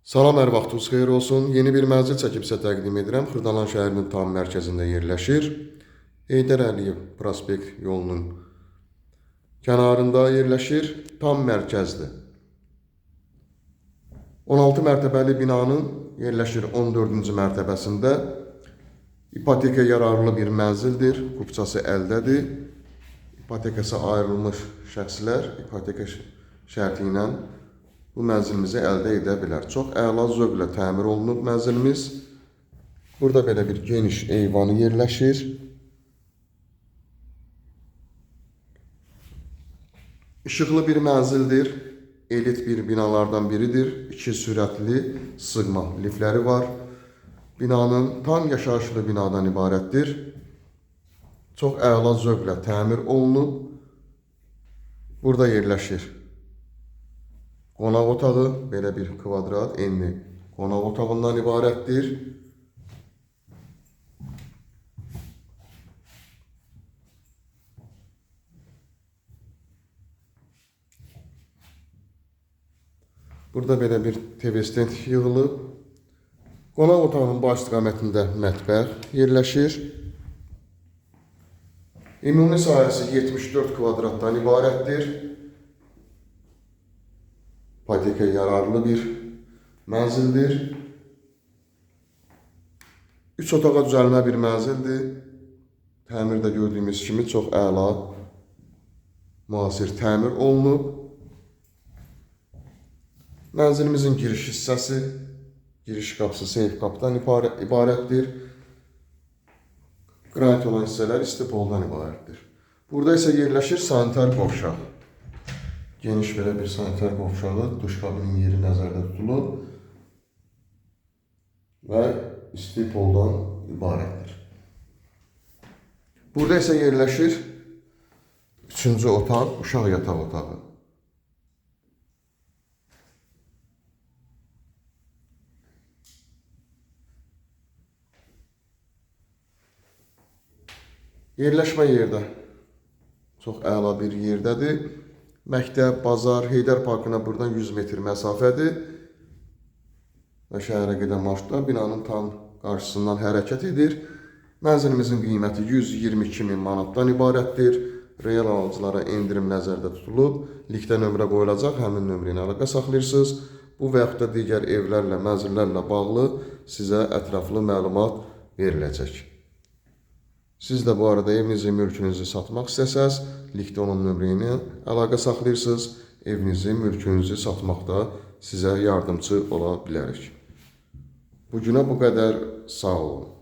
Salam, hər vaxtınız xeyir olsun. Yeni bir mənzil çəkib sizə təqdim edirəm. Xırdalan şəhərinin tam mərkəzində yerləşir. Heydər Əliyev prospekt yolunun kənarında yerləşir. Tam mərkəzdir. 16 mərtəbəli binanın yerləşir 14-cü mərtəbəsində. İpoteka yararlı bir mənzildir. Kupçası əldədir. İpotekası ayrılmış şəxslər ipoteka şərti ilə bu mənzilimizi əldə edə bilər. Çox əla zövqlə təmir olunub mənzilimiz. Burada belə bir geniş eyvanı yerləşir. İşıqlı bir mənzildir. Elit bir binalardan biridir. 2 sürətli sığma liftləri var. Binanın tam yaşayışlı binadan ibarətdir. Çox əla zövqlə təmir olunub. Burada yerləşir qonaq otağı, belə bir kvadrat, enli qonaq otağından ibarətdir. Burada belə bir TV stend yığılıb. Qonaq otağının baş istiqamətində mətbəx yerləşir. Ümumi sahəsi 74 kvadratdan ibarətdir. İpoteka yararlı bir mənzildir. 3 otağa düzəlmə bir mənzildir. Təmirdə gördüyümüz kimi çox əla, müasir təmir olunub. Mənzilimizin giriş hissəsi, giriş qapısı seyf qapıdan ibarətdir. Qranit olan hissələr istipoldan ibarətdir. Burada isə yerləşir sanitar qovşaq. Geniş belə bir sanitar qovşağı, duş kabinin yeri nəzərdə tutulub və istipoldan ibarətdir. Burada isə yerləşir 3-cü otaq, uşaq yataq otağı. Yerləşmə yerdə çox əla bir yerdədir. Məktəb, bazar, Heydər Parkına buradan 100 metr məsafədir və şəhərə gedən marşrutlar binanın tam qarşısından hərəkət edir. Mənzilimizin qiyməti 122.000 manatdan ibarətdir. Real alıcılara endirim nəzərdə tutulub. Linkdə nömrə qoyulacaq, həmin nömrə ilə əlaqə saxlayırsınız. Bu və yaxud da digər evlərlə, mənzillərlə bağlı sizə ətraflı məlumat veriləcək. Siz də bu arada evinizi, mülkünüzü satmaq istəsəz, linkdə olan nömrə ilə əlaqə saxlayırsınız. Evinizi, mülkünüzü satmaqda sizə yardımcı ola bilərik. Bugünə bu qədər, sağ olun.